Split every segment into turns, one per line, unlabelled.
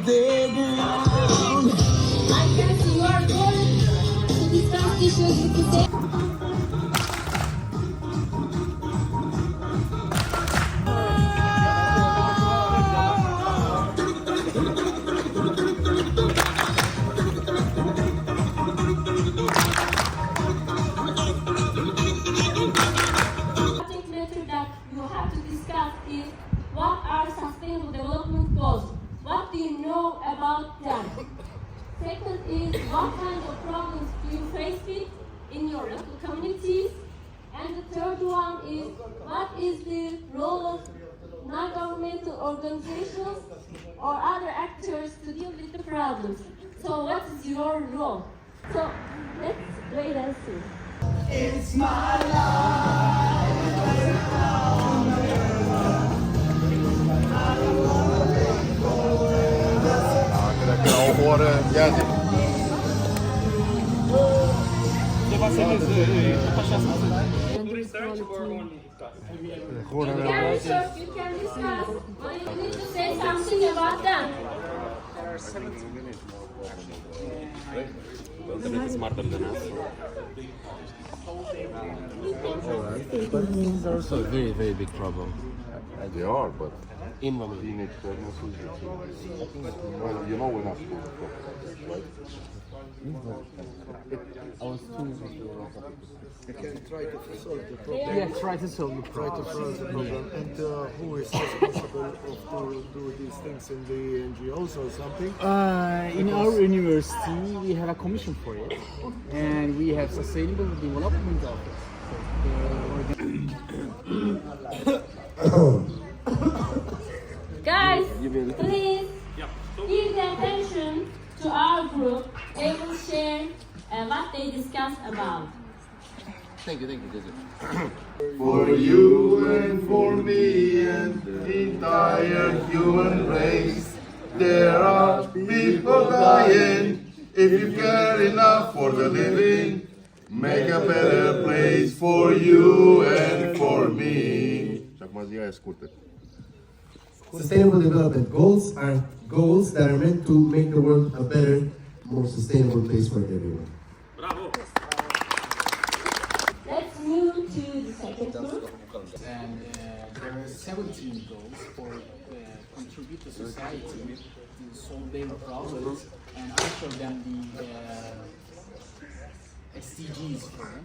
the ground.
I guess you are going to discuss issues with the same. That you have to discuss is what are sustainable development goals? What do you know about them? Second is what kind of problems do you face with in your local communities? And the third one is what is the role of non-governmental organizations or other actors to deal with the problems? So what is your role? So let's wait and see.
It's my life.
You can discuss, but you need to say something about them.
Smarter than us.
But these are also a very, very big problem.
They are, but
In women.
teenage pregnancies, well, you know we're not supposed to talk about this, right?
I was too.
You can try to solve the problem.
Yeah, try to solve the
Try to solve the problem. And who is responsible to do these things in the NGOs or something?
In our university, we have a commission for it, and we have sustainable development office.
Guys, please give the attention to our group. They will share what they discuss about.
Thank you, Joseph.
For you and for me and the entire human race, there are people dying. If you care enough for the living, make a better place for you and for me.
Sustainable development goals are goals that are meant to make the world a better, more sustainable place for everyone.
Let's move to the second group.
And there are 17 goals for contribute to society to solve their problems, and I show them the SDGs for them.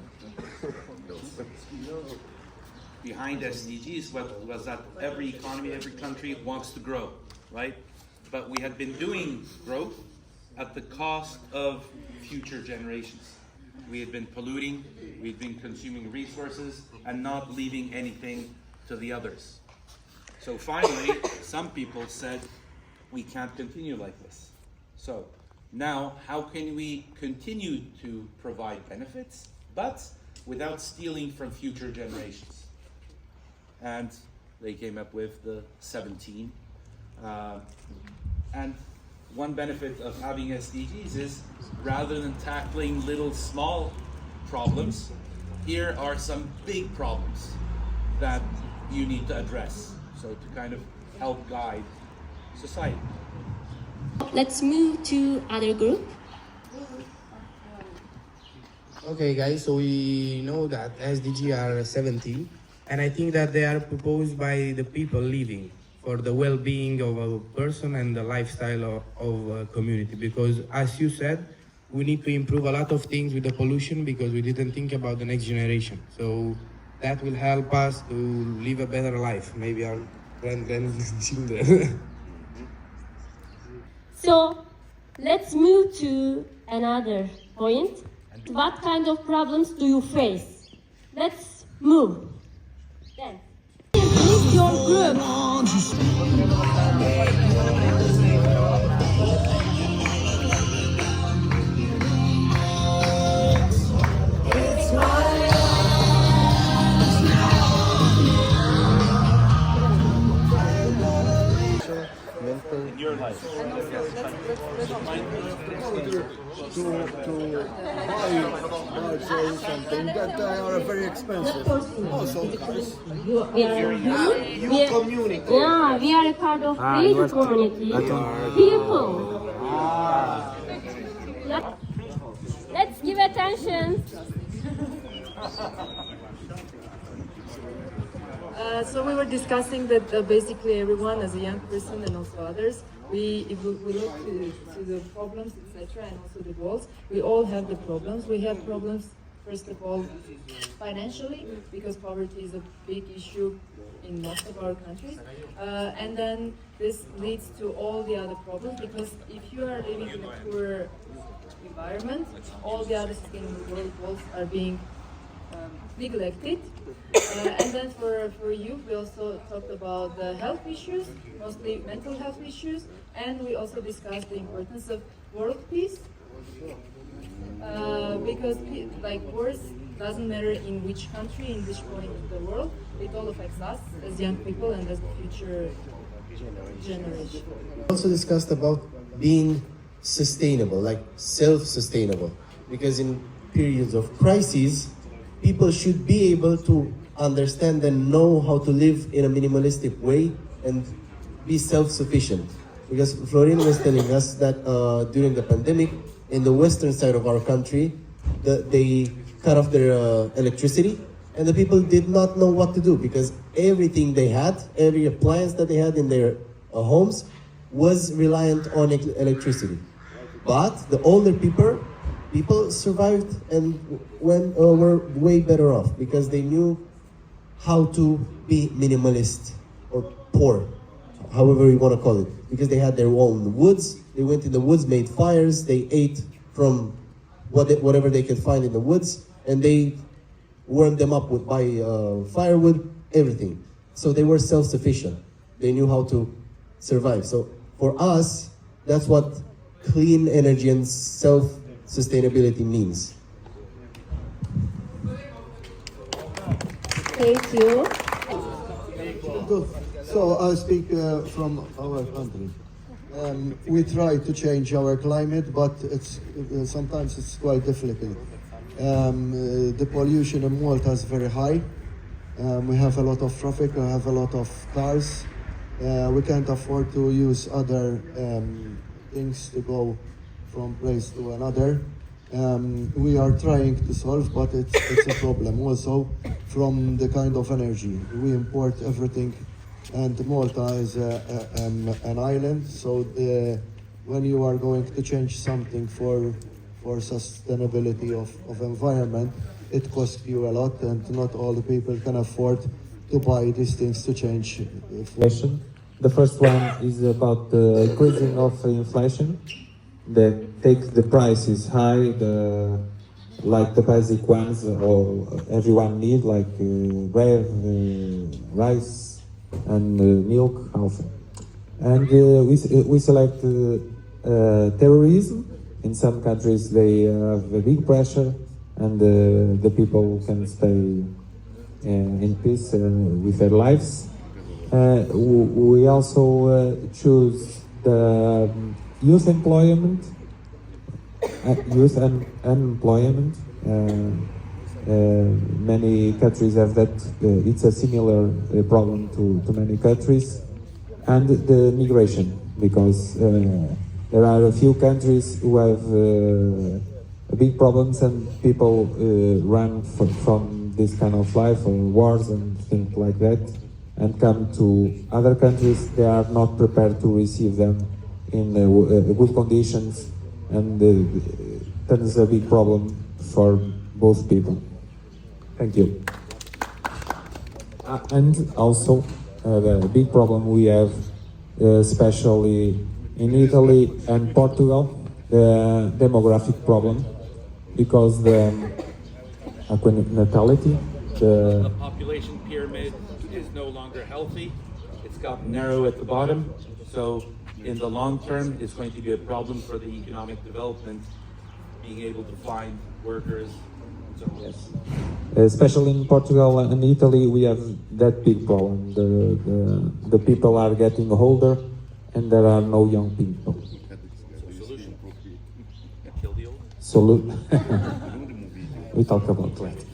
Behind SDGs was that every economy, every country wants to grow, right? But we had been doing growth at the cost of future generations. We had been polluting, we had been consuming resources, and not leaving anything to the others. So finally, some people said, we can't continue like this. So now, how can we continue to provide benefits, but without stealing from future generations? And they came up with the 17. And one benefit of having SDGs is, rather than tackling little small problems, here are some big problems that you need to address. So to kind of help guide society.
Let's move to other group.
Okay guys, so we know that SDG are 17, and I think that they are proposed by the people living for the well-being of a person and the lifestyle of a community, because as you said, we need to improve a lot of things with the pollution because we didn't think about the next generation. So that will help us to live a better life, maybe our grandchildren.
So let's move to another point. What kind of problems do you face? Let's move. Then, lead your group.
Mental
your life.
To buy something that they are very expensive. Also, guys.
You community. Yeah, we are a part of creative community. People. Let's give attention.
So we were discussing that basically everyone, as a young person and also others, if we look to the problems, etc., and also the goals. We all have the problems. We have problems, first of all, financially, because poverty is a big issue in most of our countries. And then this leads to all the other problems, because if you are living in a poor environment, all the other sustainable goals are being neglected. And then for youth, we also talked about the health issues, mostly mental health issues, and we also discussed the importance of world peace, because like wars doesn't matter in which country, in which point of the world, it all affects us as young people and as the future generation.
We also discussed about being sustainable, like self-sustainable, because in periods of crises, people should be able to understand and know how to live in a minimalistic way and be self-sufficient. Because Florin was telling us that during the pandemic, in the western side of our country, they cut off their electricity, and the people did not know what to do, because everything they had, every appliance that they had in their homes was reliant on electricity. But the older people survived and were way better off, because they knew how to be minimalist or poor, however you want to call it, because they had their own woods. They went in the woods, made fires, they ate from whatever they could find in the woods, and they warmed them up by firewood, everything. So they were self-sufficient. They knew how to survive. So for us, that's what clean energy and self-sustainability means.
Thank you.
So I speak from our country. We try to change our climate, but sometimes it's quite difficult. The pollution in Malta is very high. We have a lot of traffic, we have a lot of cars. We can't afford to use other things to go from place to another. We are trying to solve, but it's a problem also from the kind of energy. We import everything, and Malta is an island, so when you are going to change something for sustainability of environment, it costs you a lot, and not all the people can afford to buy these things to change.
Question. The first one is about the increasing of inflation that takes the prices high, like the basic ones or everyone needs, like bread, rice, and milk also. And we select terrorism. In some countries they have a big pressure, and the people can stay in peace with their lives. We also choose the youth employment, youth and unemployment. Many countries have that. It's a similar problem to many countries, and the migration, because there are a few countries who have big problems, and people run from this kind of life, or wars and things like that, and come to other countries. They are not prepared to receive them in good conditions, and that is a big problem for both people. Thank you. And also the big problem we have, especially in Italy and Portugal, the demographic problem, because the natality,
The population pyramid is no longer healthy. It's gotten narrow at the bottom. So in the long term, it's going to be a problem for the economic development, being able to find workers. So yes.
Especially in Portugal and Italy, we have that big problem. The people are getting older, and there are no young people. We talk about that.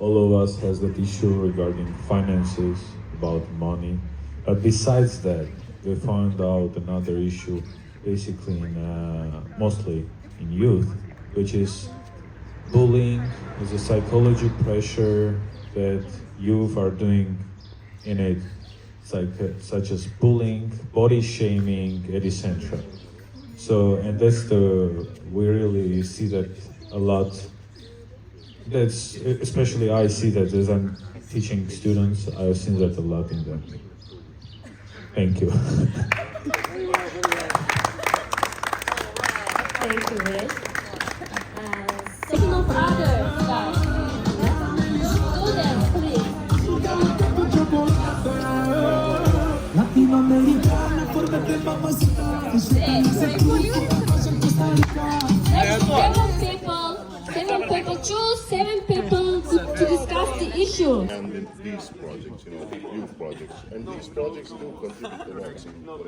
All of us has that issue regarding finances, about money. But besides that, we found out another issue, basically mostly in youth, which is bullying, is a psychology pressure that youth are doing in it, such as bullying, body shaming, etc. So, and we really see that a lot. That's, especially I see that as I'm teaching students, I've seen that a lot in them. Thank you.
Thank you, Rick. Section of others, guys. Students, please. Seven people, choose 7 people to discuss the issue.
And in these projects, youth projects, and these projects do contribute a lot.